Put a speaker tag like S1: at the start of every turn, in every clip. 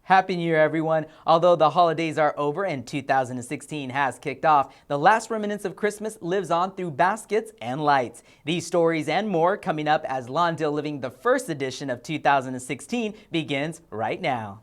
S1: Happy New Year, everyone. Although the holidays are over and 2016 has kicked off, the last remnants of Christmas lives on through baskets and lights. These stories and more coming up as Lawndale Living, the first edition of 2016, begins right now.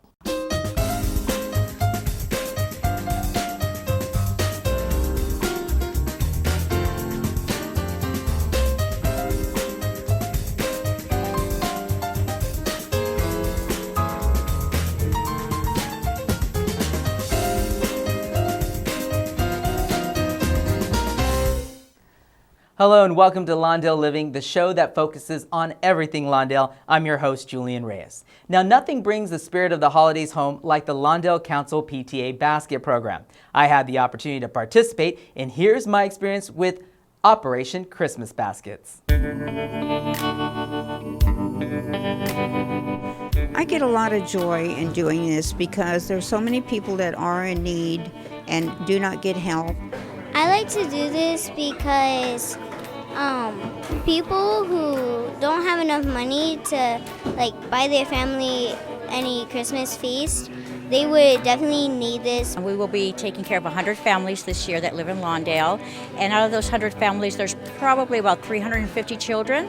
S1: Hello and welcome to Lawndale Living, the show that focuses on everything Lawndale. I'm your host, Julian Reyes. Now, nothing brings the spirit of the holidays home like the Lawndale Council PTA basket program. I had the opportunity to participate, and here's my experience with Operation Christmas Baskets.
S2: I get a lot of joy in doing this because there's so many people that are in need and do not get help.
S3: I like to do this because people who don't have enough money to buy their family any Christmas feast, they would definitely need this.
S4: We will be taking care of 100 families this year that live in Lawndale, and out of those 100 families, there's probably about 350 children,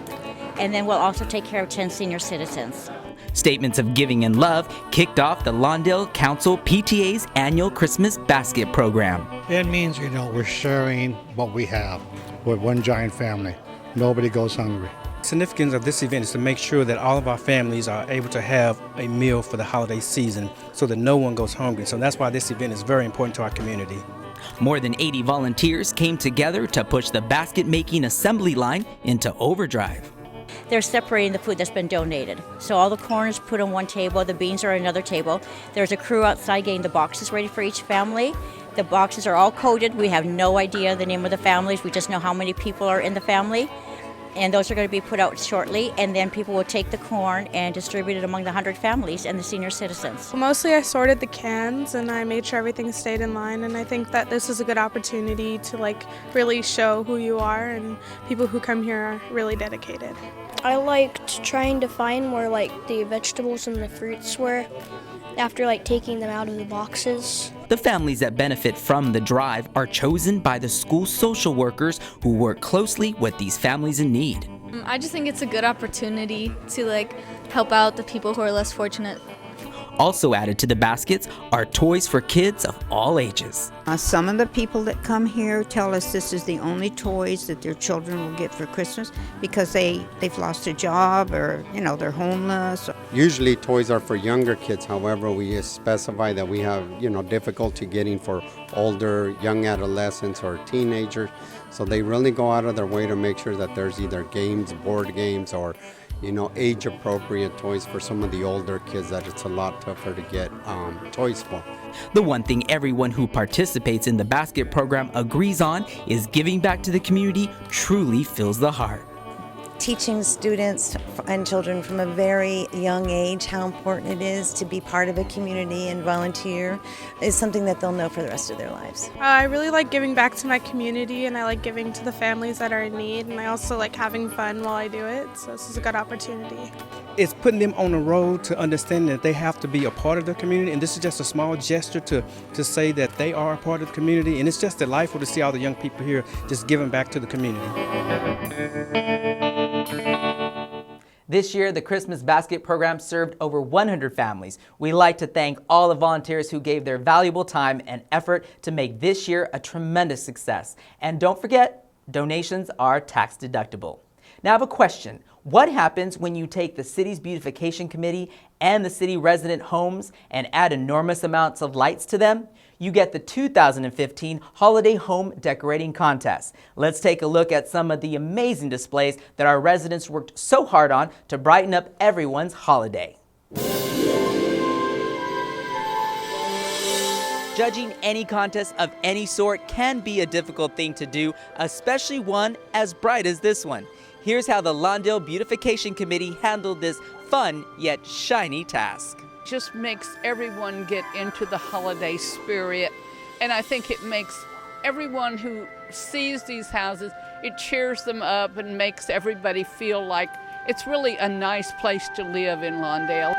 S4: and then we'll also take care of 10 senior citizens.
S1: Statements of giving and love kicked off the Lawndale Council PTA's annual Christmas basket program.
S5: It means, we're sharing what we have with one giant family. Nobody goes hungry.
S6: The significance of this event is to make sure that all of our families are able to have a meal for the holiday season so that no one goes hungry. So that's why this event is very important to our community.
S1: More than 80 volunteers came together to push the basket making assembly line into overdrive.
S4: They're separating the food that's been donated. So all the corn is put on one table, the beans are on another table. There's a crew outside getting the boxes ready for each family. The boxes are all coded. We have no idea the name of the families. We just know how many people are in the family. And those are going to be put out shortly, and then people will take the corn and distribute it among the 100 families and the senior citizens.
S7: Mostly I sorted the cans and I made sure everything stayed in line, and I think that this is a good opportunity to really show who you are, and people who come here are really dedicated.
S8: I liked trying to find where the vegetables and the fruits were after taking them out of the boxes.
S1: The families that benefit from the drive are chosen by the school social workers who work closely with these families in need.
S9: I just think it's a good opportunity to help out the people who are less fortunate.
S1: Also added to the baskets are toys for kids of all ages.
S2: Some of the people that come here tell us this is the only toys that their children will get for Christmas because they've lost a job or, they're homeless.
S10: Usually toys are for younger kids. However, we specify that we have, difficulty getting for older, young adolescents or teenagers. So they really go out of their way to make sure that there's either games, board games, or age-appropriate toys for some of the older kids that it's a lot tougher to get toys for.
S1: The one thing everyone who participates in the basket program agrees on is giving back to the community truly fills the heart.
S11: Teaching students and children from a very young age how important it is to be part of a community and volunteer is something that they'll know for the rest of their lives.
S7: I really like giving back to my community, and I like giving to the families that are in need, and I also like having fun while I do it, so this is a good opportunity.
S6: It's putting them on the road to understand that they have to be a part of the community, and this is just a small gesture to say that they are a part of the community, and it's just delightful to see all the young people here just giving back to the community.
S1: This year, the Christmas Basket Program served over 100 families. We'd like to thank all the volunteers who gave their valuable time and effort to make this year a tremendous success. And don't forget, donations are tax deductible. Now I have a question. What happens when you take the city's Beautification Committee and the city resident homes and add enormous amounts of lights to them? You get the 2015 Holiday Home Decorating Contest. Let's take a look at some of the amazing displays that our residents worked so hard on to brighten up everyone's holiday. Judging any contest of any sort can be a difficult thing to do, especially one as bright as this one. Here's how the Lawndale Beautification Committee handled this fun yet shiny task.
S12: Just makes everyone get into the holiday spirit, and I think it makes everyone who sees these houses, it cheers them up and makes everybody feel like it's really a nice place to live in Lawndale.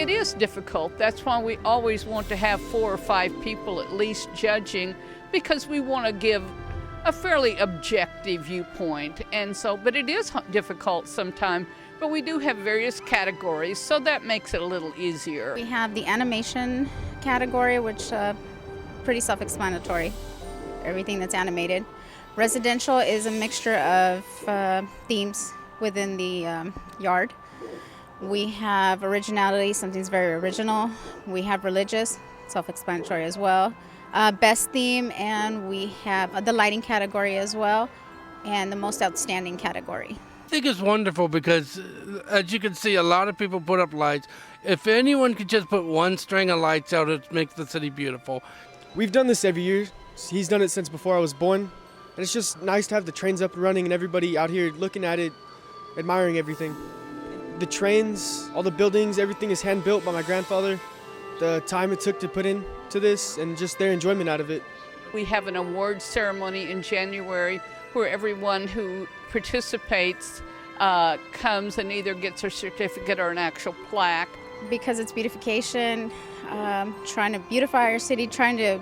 S12: it is difficult. That's why we always want to have 4 or 5 people at least judging, because we want to give a fairly objective viewpoint. And so, but it is difficult sometimes, but we do have various categories, so that makes it a little easier.
S13: We have the animation category, which pretty self-explanatory, everything that's animated. Residential is a mixture of themes within the yard. We have originality, something's very original. We have religious, self-explanatory as well. Best theme, and we have the lighting category as well, and the most outstanding category.
S14: I think it's wonderful because, as you can see, a lot of people put up lights. If anyone could just put one string of lights out, it makes the city beautiful.
S15: We've done this every year. He's done it since before I was born. And it's just nice to have the trains up and running and everybody out here looking at it, admiring everything. The trains, all the buildings, everything is hand-built by my grandfather. The time it took to put into this and just their enjoyment out of it.
S12: We have an award ceremony in January where everyone who participates comes and either gets a certificate or an actual plaque.
S13: Because it's beautification, trying to beautify our city, trying to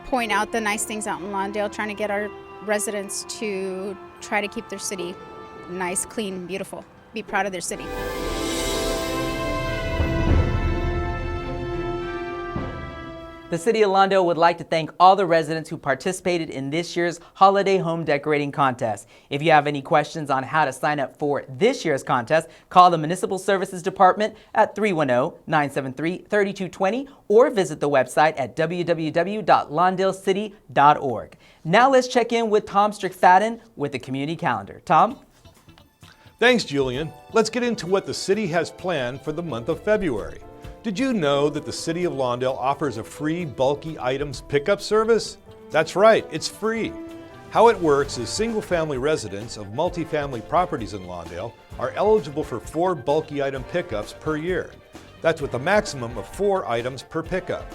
S13: point out the nice things out in Lawndale, trying to get our residents to try to keep their city nice, clean, beautiful, be proud of their city.
S1: The City of Lawndale would like to thank all the residents who participated in this year's Holiday Home Decorating Contest. If you have any questions on how to sign up for this year's contest, call the Municipal Services Department at 310-973-3220 or visit the website at www.lawndale.city.org. Now let's check in with Tom Strickfaden with the Community Calendar. Tom?
S16: Thanks, Julian. Let's get into what the city has planned for the month of February. Did you know that the City of Lawndale offers a free bulky items pickup service? That's right, it's free. How it works is single-family residents of multifamily properties in Lawndale are eligible for 4 bulky item pickups per year. That's with a maximum of 4 items per pickup.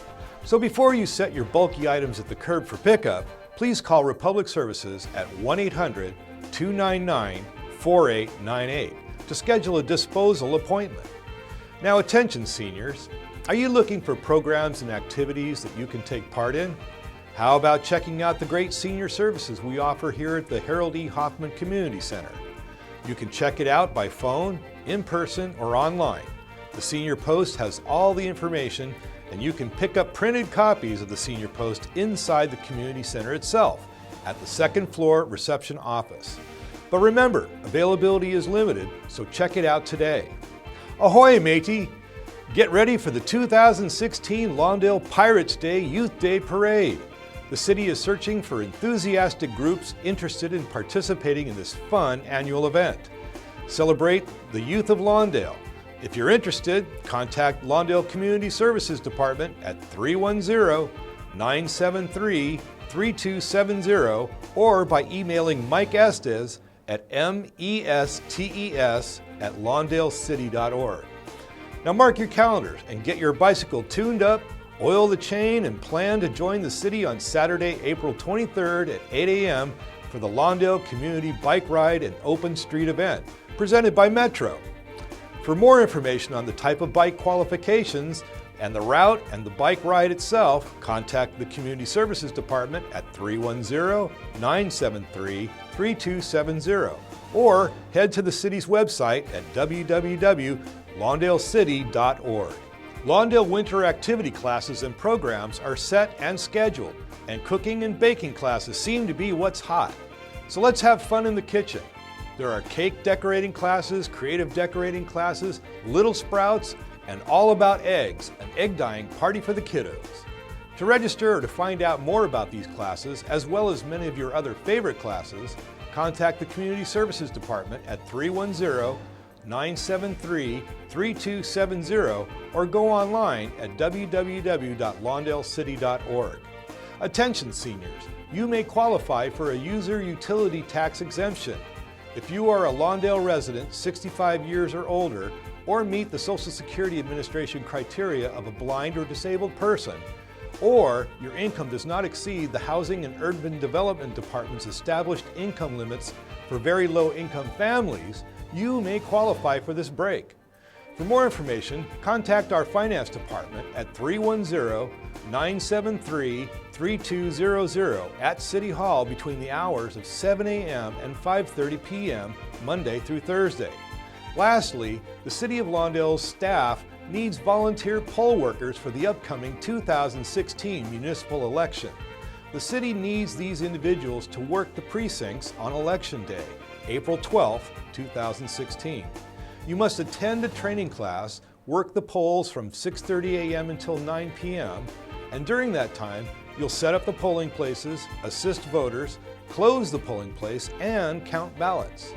S16: So before you set your bulky items at the curb for pickup, please call Republic Services at 1-800-299-4898 to schedule a disposal appointment. Now attention seniors, are you looking for programs and activities that you can take part in? How about checking out the great senior services we offer here at the Harold E. Hoffman Community Center? You can check it out by phone, in person, or online. The Senior Post has all the information, and you can pick up printed copies of the Senior Post inside the Community Center itself at the 2nd floor reception office. But remember, availability is limited, so check it out today. Ahoy, matey! Get ready for the 2016 Lawndale Pirates Day Youth Day Parade. The city is searching for enthusiastic groups interested in participating in this fun annual event. Celebrate the youth of Lawndale. If you're interested, contact Lawndale Community Services Department at 310-973-3270 or by emailing Mike Estes at mestes@lawndalecity.org. Now mark your calendars and get your bicycle tuned up, oil the chain, and plan to join the city on Saturday, April 23rd at 8 a.m. for the Lawndale Community Bike Ride and Open Street event, presented by Metro. For more information on the type of bike qualifications and the route and the bike ride itself, contact the Community Services Department at 310-973-3270 or head to the city's website at www.lawndalecity.org. Lawndale winter activity classes and programs are set and scheduled, and cooking and baking classes seem to be what's hot. So let's have fun in the kitchen. There are cake decorating classes, creative decorating classes, Little Sprouts, and All About Eggs, an egg dyeing party for the kiddos. To register or to find out more about these classes, as well as many of your other favorite classes, contact the Community Services Department at 310-973-3270 or go online at www.lawndalecity.org. Attention seniors, you may qualify for a user utility tax exemption. If you are a Lawndale resident 65 years or older, or meet the Social Security Administration criteria of a blind or disabled person, or your income does not exceed the Housing and Urban Development Department's established income limits for very low income families, you may qualify for this break. For more information, contact our finance department at 310-973-3200 at City Hall between the hours of 7 a.m. and 5:30 p.m. Monday through Thursday. Lastly, the City of Lawndale's staff needs volunteer poll workers for the upcoming 2016 municipal election. The city needs these individuals to work the precincts on Election Day, April 12, 2016. You must attend a training class, work the polls from 6:30 a.m. until 9 p.m., and during that time, you'll set up the polling places, assist voters, close the polling place, and count ballots.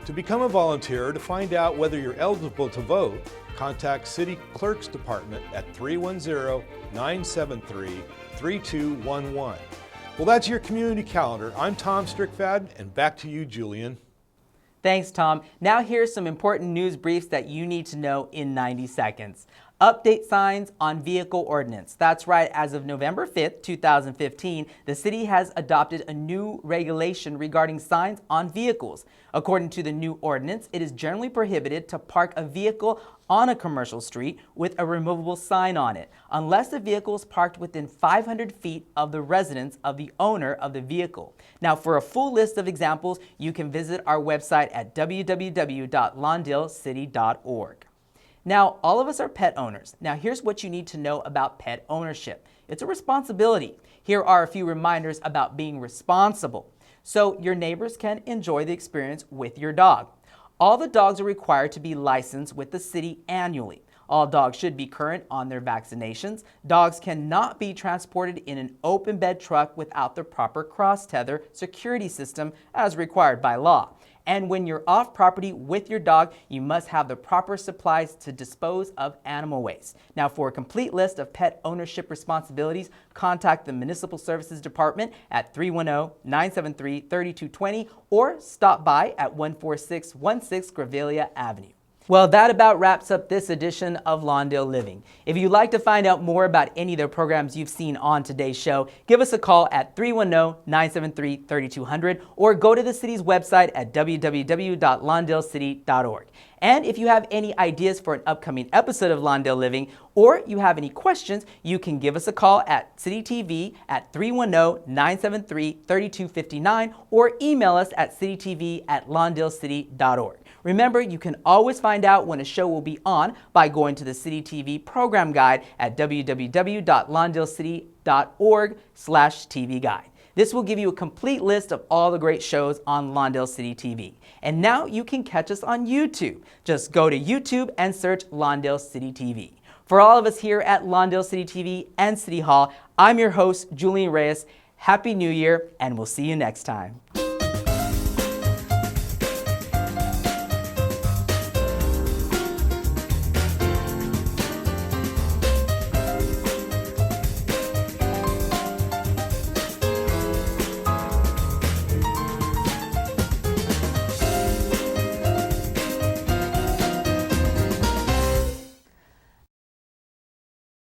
S16: To become a volunteer or to find out whether you're eligible to vote, contact City Clerk's Department at 310-973-3211. Well, that's your community calendar. I'm Tom Strickfad, and back to you, Julian.
S1: Thanks, Tom. Now here's some important news briefs that you need to know in 90 seconds. Update signs on vehicle ordinance. That's right, as of November 5th, 2015, the city has adopted a new regulation regarding signs on vehicles. According to the new ordinance, it is generally prohibited to park a vehicle on a commercial street with a removable sign on it, unless the vehicle is parked within 500 feet of the residence of the owner of the vehicle. Now, for a full list of examples, you can visit our website at www.lawndale.city.org. Now, all of us are pet owners. Now, here's what you need to know about pet ownership. It's a responsibility. Here are a few reminders about being responsible, so your neighbors can enjoy the experience with your dog. All the dogs are required to be licensed with the city annually. All dogs should be current on their vaccinations. Dogs cannot be transported in an open bed truck without the proper cross-tether security system as required by law. And when you're off property with your dog, you must have the proper supplies to dispose of animal waste. Now, for a complete list of pet ownership responsibilities, contact the Municipal Services Department at 310-973-3220 or stop by at 14616 Grevillea Avenue. Well, that about wraps up this edition of Lawndale Living. If you'd like to find out more about any of the programs you've seen on today's show, give us a call at 310-973-3200 or go to the city's website at www.lawndale.city.org. And if you have any ideas for an upcoming episode of Lawndale Living, or you have any questions, you can give us a call at CityTV at 310-973-3259 or email us at citytv@lawndale.city.org. Remember, you can always find out when a show will be on by going to the CityTV program guide at www.lawndale.city.org/TV guide. This will give you a complete list of all the great shows on Lawndale City TV. And now you can catch us on YouTube. Just go to YouTube and search Lawndale City TV. For all of us here at Lawndale City TV and City Hall, I'm your host, Julian Reyes. Happy New Year, and we'll see you next time.